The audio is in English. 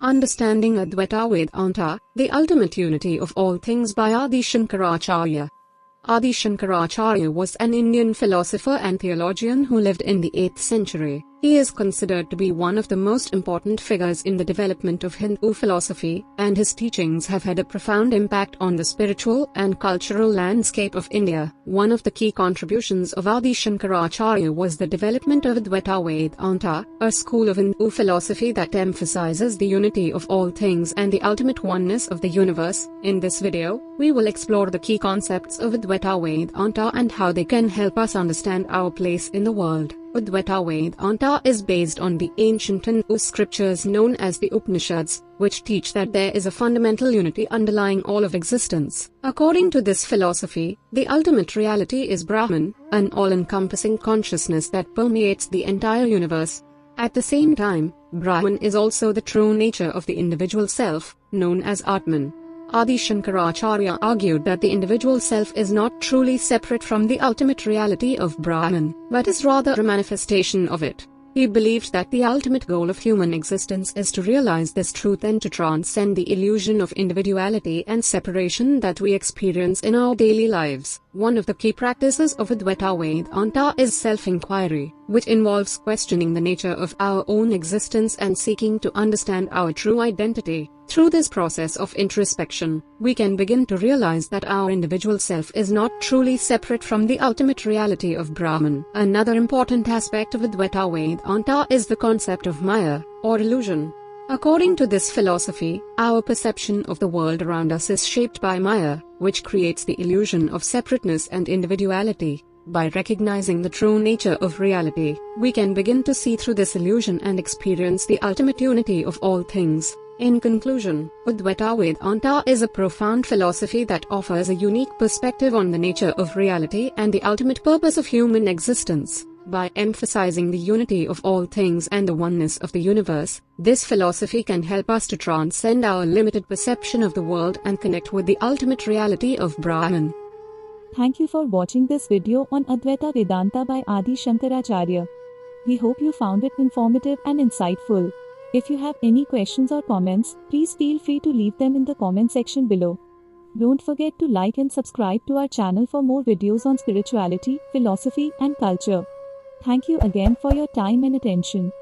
Understanding Advaita Vedanta, the ultimate unity of all things by Adi Shankaracharya. Adi Shankaracharya was an Indian philosopher and theologian who lived in the 8th century. He is considered to be one of the most important figures in the development of Hindu philosophy, and his teachings have had a profound impact on the spiritual and cultural landscape of India. One of the key contributions of Adi Shankaracharya was the development of Advaita Vedanta, a school of Hindu philosophy that emphasizes the unity of all things and the ultimate oneness of the universe. In this video, we will explore the key concepts of Advaita Vedanta and how they can help us understand our place in the world. Advaita Vedanta is based on the ancient Hindu scriptures known as the Upanishads, which teach that there is a fundamental unity underlying all of existence. According to this philosophy, the ultimate reality is Brahman, an all-encompassing consciousness that permeates the entire universe. At the same time, Brahman is also the true nature of the individual self, known as Atman. Adi Shankaracharya argued that the individual self is not truly separate from the ultimate reality of Brahman, but is rather a manifestation of it. He believed that the ultimate goal of human existence is to realize this truth and to transcend the illusion of individuality and separation that we experience in our daily lives. One of the key practices of Advaita Vedanta is self-inquiry, which involves questioning the nature of our own existence and seeking to understand our true identity. Through this process of introspection, we can begin to realize that our individual self is not truly separate from the ultimate reality of Brahman. Another important aspect of Advaita Vedanta is the concept of Maya, or illusion. According to this philosophy, our perception of the world around us is shaped by Maya, which creates the illusion of separateness and individuality. By recognizing the true nature of reality, we can begin to see through this illusion and experience the ultimate unity of all things. In conclusion, Advaita Vedanta is a profound philosophy that offers a unique perspective on the nature of reality and the ultimate purpose of human existence. By emphasizing the unity of all things and the oneness of the universe, this philosophy can help us to transcend our limited perception of the world and connect with the ultimate reality of Brahman. Thank you for watching this video on Advaita Vedanta by Adi Shankaracharya. We hope you found it informative and insightful. If you have any questions or comments, please feel free to leave them in the comment section below. Don't forget to like and subscribe to our channel for more videos on spirituality, philosophy, and culture. Thank you again for your time and attention.